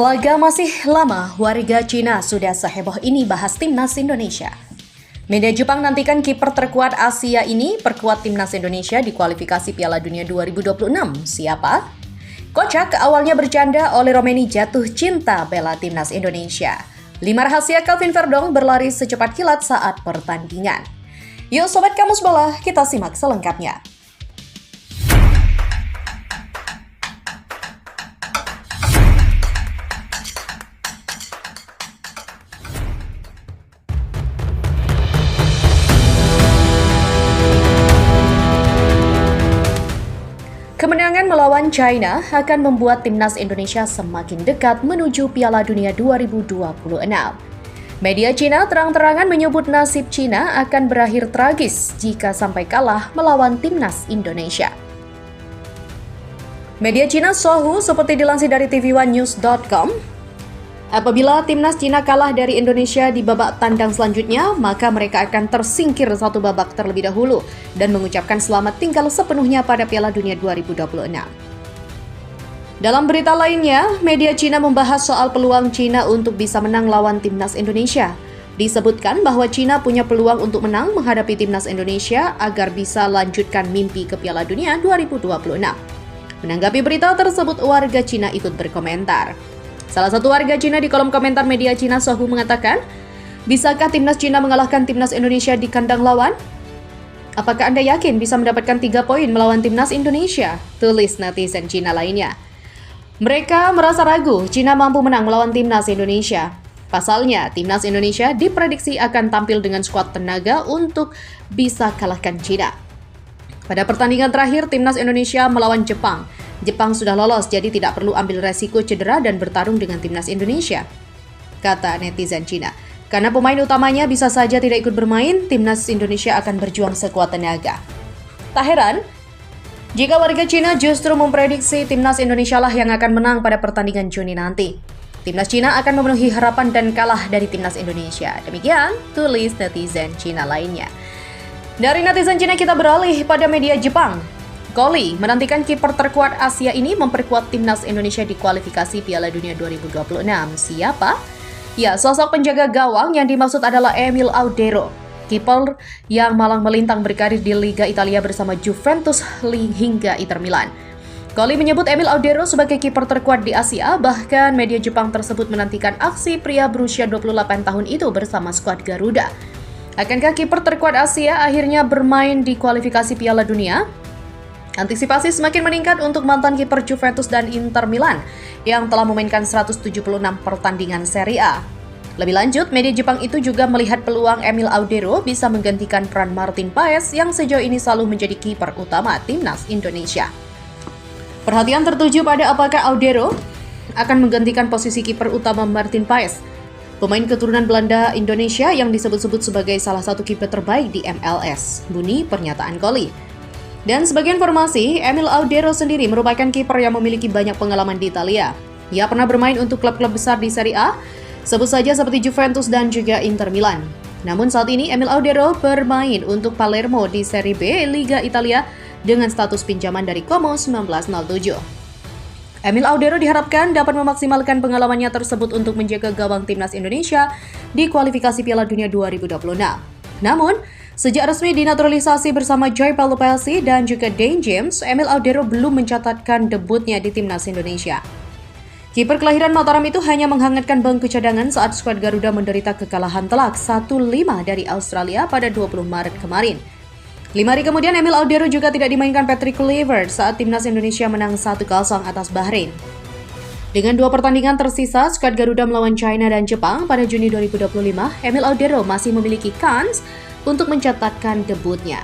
Laga masih lama, warga Cina sudah seheboh ini bahas timnas Indonesia. Media Jepang nantikan kiper terkuat Asia ini perkuat timnas Indonesia di kualifikasi Piala Dunia 2026. Siapa? Kocak awalnya bercanda oleh Romeni jatuh cinta bela timnas Indonesia. 5 rahasia Calvin Verdong berlari secepat kilat saat pertandingan. Yuk Sobat Kamus Bola, kita simak selengkapnya. Kemenangan melawan China akan membuat timnas Indonesia semakin dekat menuju Piala Dunia 2026. Media Cina terang-terangan menyebut nasib Cina akan berakhir tragis jika sampai kalah melawan timnas Indonesia. Media Cina Sohu seperti dilansir dari tv1news.com, apabila timnas Cina kalah dari Indonesia di babak tandang selanjutnya, maka mereka akan tersingkir satu babak terlebih dahulu dan mengucapkan selamat tinggal sepenuhnya pada Piala Dunia 2026. Dalam berita lainnya, media Cina membahas soal peluang Cina untuk bisa menang lawan timnas Indonesia. Disebutkan bahwa Cina punya peluang untuk menang menghadapi timnas Indonesia agar bisa lanjutkan mimpi ke Piala Dunia 2026. Menanggapi berita tersebut, warga Cina ikut berkomentar. Salah satu warga Cina di kolom komentar media Cina Sohu mengatakan, bisakah timnas Cina mengalahkan timnas Indonesia di kandang lawan? Apakah Anda yakin bisa mendapatkan 3 poin melawan timnas Indonesia? Tulis netizen Cina lainnya. Mereka merasa ragu Cina mampu menang melawan timnas Indonesia. Pasalnya, timnas Indonesia diprediksi akan tampil dengan skuad tenaga untuk bisa kalahkan Cina. Pada pertandingan terakhir, timnas Indonesia melawan Jepang. Jepang sudah lolos, jadi tidak perlu ambil resiko cedera dan bertarung dengan timnas Indonesia, kata netizen Cina. Karena pemain utamanya bisa saja tidak ikut bermain, timnas Indonesia akan berjuang sekuat tenaga. Tak heran jika warga Cina justru memprediksi timnas Indonesia lah yang akan menang pada pertandingan Juni nanti. Timnas Cina akan memenuhi harapan dan kalah dari timnas Indonesia. Demikian tulis netizen Cina lainnya. Dari netizen Cina kita beralih pada media Jepang. Kohli menantikan kiper terkuat Asia ini memperkuat timnas Indonesia di kualifikasi Piala Dunia 2026. Siapa? Ya, sosok penjaga gawang yang dimaksud adalah Emil Audero, kiper yang malang melintang berkarir di Liga Italia bersama Juventus hingga Inter Milan. Kohli menyebut Emil Audero sebagai kiper terkuat di Asia, bahkan media Jepang tersebut menantikan aksi pria berusia 28 tahun itu bersama skuad Garuda. Akankah kiper terkuat Asia akhirnya bermain di kualifikasi Piala Dunia? Antisipasi semakin meningkat untuk mantan kiper Juventus dan Inter Milan yang telah memainkan 176 pertandingan Serie A. Lebih lanjut, media Jepang itu juga melihat peluang Emil Audero bisa menggantikan peran Martin Paes yang sejauh ini selalu menjadi kiper utama timnas Indonesia. Perhatian tertuju pada apakah Audero akan menggantikan posisi kiper utama Martin Paes, pemain keturunan Belanda Indonesia yang disebut-sebut sebagai salah satu kiper terbaik di MLS, bunyi pernyataan Kohli. Dan sebagai informasi, Emil Audero sendiri merupakan kiper yang memiliki banyak pengalaman di Italia. Ia pernah bermain untuk klub-klub besar di Serie A, sebut saja seperti Juventus dan juga Inter Milan. Namun saat ini Emil Audero bermain untuk Palermo di Serie B Liga Italia dengan status pinjaman dari Como 1907. Emil Audero diharapkan dapat memaksimalkan pengalamannya tersebut untuk menjaga gawang timnas Indonesia di kualifikasi Piala Dunia 2026. Namun, sejak resmi dinaturalisasi bersama Joy Pelupelsi dan juga Dane James, Emil Audero belum mencatatkan debutnya di timnas Indonesia. Kiper kelahiran Mataram itu hanya menghangatkan bangku cadangan saat skuad Garuda menderita kekalahan telak 1-5 dari Australia pada 20 Maret kemarin. 5 hari kemudian, Emil Audero juga tidak dimainkan Patrick Kluivert saat timnas Indonesia menang 1-0 atas Bahrain. Dengan 2 pertandingan tersisa, skuad Garuda melawan China dan Jepang pada Juni 2025, Emil Audero masih memiliki kans untuk mencatatkan debutnya.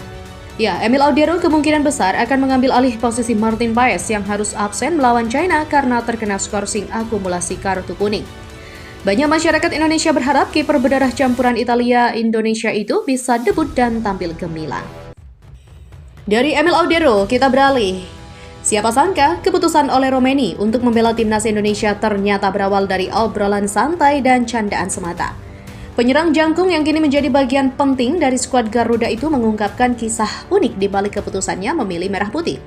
Ya, Emil Audero kemungkinan besar akan mengambil alih posisi Martin Paes yang harus absen melawan China karena terkena skorsing akumulasi kartu kuning. Banyak masyarakat Indonesia berharap kiper berdarah campuran Italia-Indonesia itu bisa debut dan tampil gemilang. Dari Emil Audero, kita beralih. Siapa sangka keputusan oleh Romeni untuk membela timnas Indonesia ternyata berawal dari obrolan santai dan candaan semata. Penyerang jangkung yang kini menjadi bagian penting dari skuad Garuda itu mengungkapkan kisah unik di balik keputusannya memilih merah putih.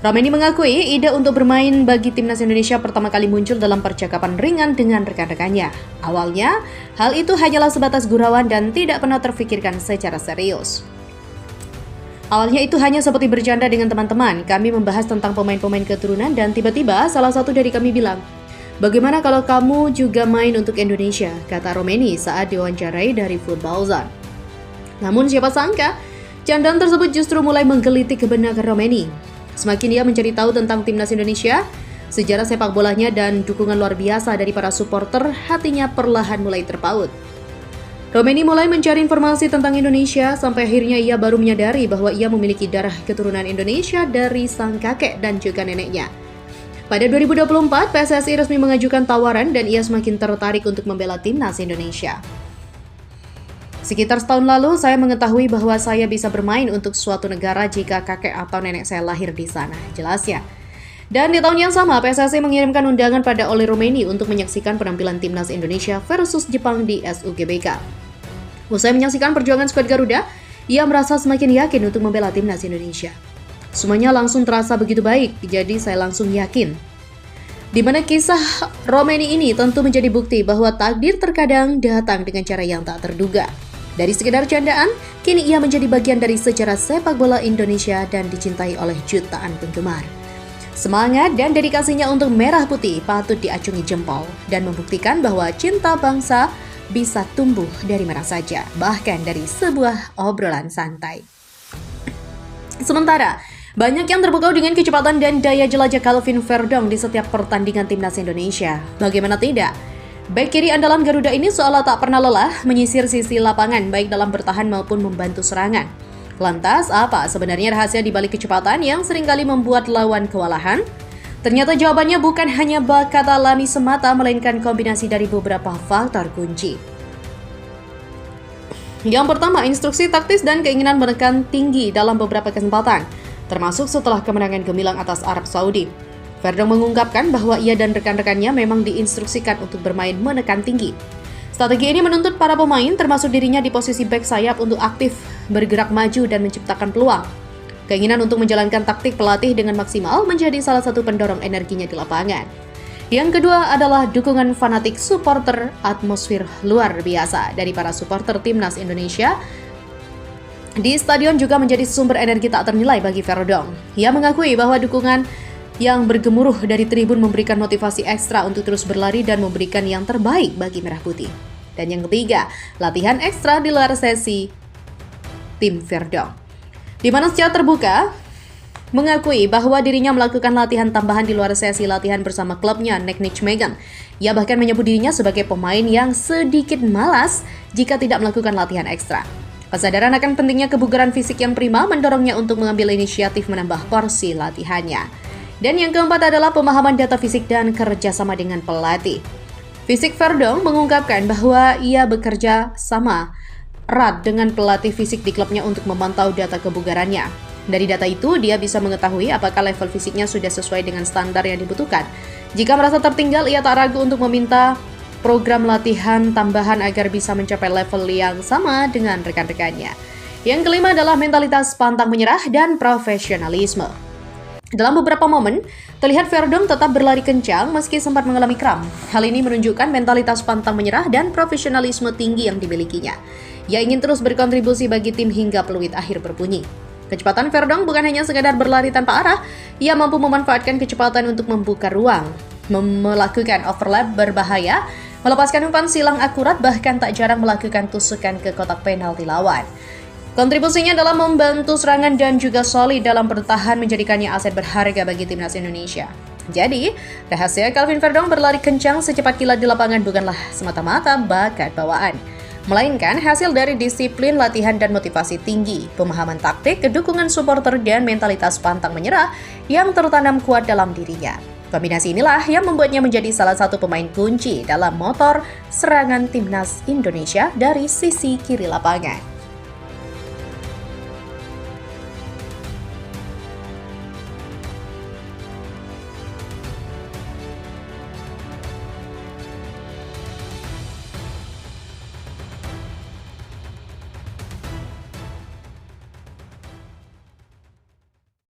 Romeni mengakui ide untuk bermain bagi timnas Indonesia pertama kali muncul dalam percakapan ringan dengan rekan-rekannya. Awalnya, hal itu hanyalah sebatas gurauan dan tidak pernah terfikirkan secara serius. Awalnya itu hanya seperti bercanda dengan teman-teman. Kami membahas tentang pemain-pemain keturunan dan tiba-tiba salah satu dari kami bilang, "Bagaimana kalau kamu juga main untuk Indonesia?" kata Romeni saat diwawancarai dari Football Zone. Namun siapa sangka, candaan tersebut justru mulai menggelitik kebenaran Romeni. Semakin dia mencari tahu tentang timnas Indonesia, sejarah sepak bolanya dan dukungan luar biasa dari para supporter, hatinya perlahan mulai terpaut. Romeni mulai mencari informasi tentang Indonesia sampai akhirnya ia baru menyadari bahwa ia memiliki darah keturunan Indonesia dari sang kakek dan juga neneknya. Pada 2024, PSSI resmi mengajukan tawaran dan ia semakin tertarik untuk membela timnas Indonesia. Sekitar setahun lalu, saya mengetahui bahwa saya bisa bermain untuk suatu negara jika kakek atau nenek saya lahir di sana, jelasnya. Dan di tahun yang sama, PSSI mengirimkan undangan pada Oli Romeni untuk menyaksikan penampilan timnas Indonesia versus Jepang di SUGBK. Usai menyaksikan perjuangan skuad Garuda, ia merasa semakin yakin untuk membela timnas Indonesia. Semuanya langsung terasa begitu baik, jadi saya langsung yakin. Di mana kisah Romeni ini tentu menjadi bukti bahwa takdir terkadang datang dengan cara yang tak terduga. Dari sekedar candaan, kini ia menjadi bagian dari sejarah sepak bola Indonesia dan dicintai oleh jutaan penggemar. Semangat dan dedikasinya untuk merah putih patut diacungi jempol dan membuktikan bahwa cinta bangsa bisa tumbuh dari mana saja, bahkan dari sebuah obrolan santai. Sementara, banyak yang terpukau dengan kecepatan dan daya jelajah Calvin Verdong di setiap pertandingan timnas Indonesia. Bagaimana tidak? Bek kiri andalan Garuda ini seolah tak pernah lelah menyisir sisi lapangan baik dalam bertahan maupun membantu serangan. Lantas, apa sebenarnya rahasia di balik kecepatan yang seringkali membuat lawan kewalahan? Ternyata jawabannya bukan hanya bakat alami semata, melainkan kombinasi dari beberapa faktor kunci. Yang pertama, instruksi taktis dan keinginan menekan tinggi dalam beberapa kesempatan, termasuk setelah kemenangan gemilang atas Arab Saudi. Verdong mengungkapkan bahwa ia dan rekan-rekannya memang diinstruksikan untuk bermain menekan tinggi. Strategi ini menuntut para pemain, termasuk dirinya di posisi bek sayap untuk aktif, bergerak maju dan menciptakan peluang. Keinginan untuk menjalankan taktik pelatih dengan maksimal menjadi salah satu pendorong energinya di lapangan. Yang kedua adalah dukungan fanatik supporter, atmosfer luar biasa dari para supporter timnas Indonesia di stadion juga menjadi sumber energi tak ternilai bagi Verdong. Ia mengakui bahwa dukungan yang bergemuruh dari tribun memberikan motivasi ekstra untuk terus berlari dan memberikan yang terbaik bagi Merah Putih. Dan yang ketiga, latihan ekstra di luar sesi tim Verdong, di mana secara terbuka mengakui bahwa dirinya melakukan latihan tambahan di luar sesi latihan bersama klubnya Nijmegen. Ia bahkan menyebut dirinya sebagai pemain yang sedikit malas jika tidak melakukan latihan ekstra. Kesadaran akan pentingnya kebugaran fisik yang prima mendorongnya untuk mengambil inisiatif menambah porsi latihannya. Dan yang keempat adalah pemahaman data fisik dan kerjasama dengan pelatih. Fisik Verdong mengungkapkan bahwa ia bekerja sama erat dengan pelatih fisik di klubnya untuk memantau data kebugarannya. Dari data itu, dia bisa mengetahui apakah level fisiknya sudah sesuai dengan standar yang dibutuhkan. Jika merasa tertinggal, ia tak ragu untuk meminta program latihan tambahan agar bisa mencapai level yang sama dengan rekan-rekannya. Yang kelima adalah mentalitas pantang menyerah dan profesionalisme. Dalam beberapa momen, terlihat Verdong tetap berlari kencang meski sempat mengalami kram. Hal ini menunjukkan mentalitas pantang menyerah dan profesionalisme tinggi yang dimilikinya. Ia ingin terus berkontribusi bagi tim hingga peluit akhir berbunyi. Kecepatan Verdong bukan hanya sekadar berlari tanpa arah, ia mampu memanfaatkan kecepatan untuk membuka ruang, melakukan overlap berbahaya, melepaskan umpan silang akurat, bahkan tak jarang melakukan tusukan ke kotak penalti lawan. Kontribusinya dalam membantu serangan dan juga solid dalam bertahan menjadikannya aset berharga bagi timnas Indonesia. Jadi, rahasia Calvin Verdong berlari kencang secepat kilat di lapangan bukanlah semata-mata bakat bawaan, melainkan hasil dari disiplin latihan dan motivasi tinggi, pemahaman taktik, dukungan supporter, dan mentalitas pantang menyerah yang tertanam kuat dalam dirinya. Kombinasi inilah yang membuatnya menjadi salah satu pemain kunci dalam motor serangan timnas Indonesia dari sisi kiri lapangan.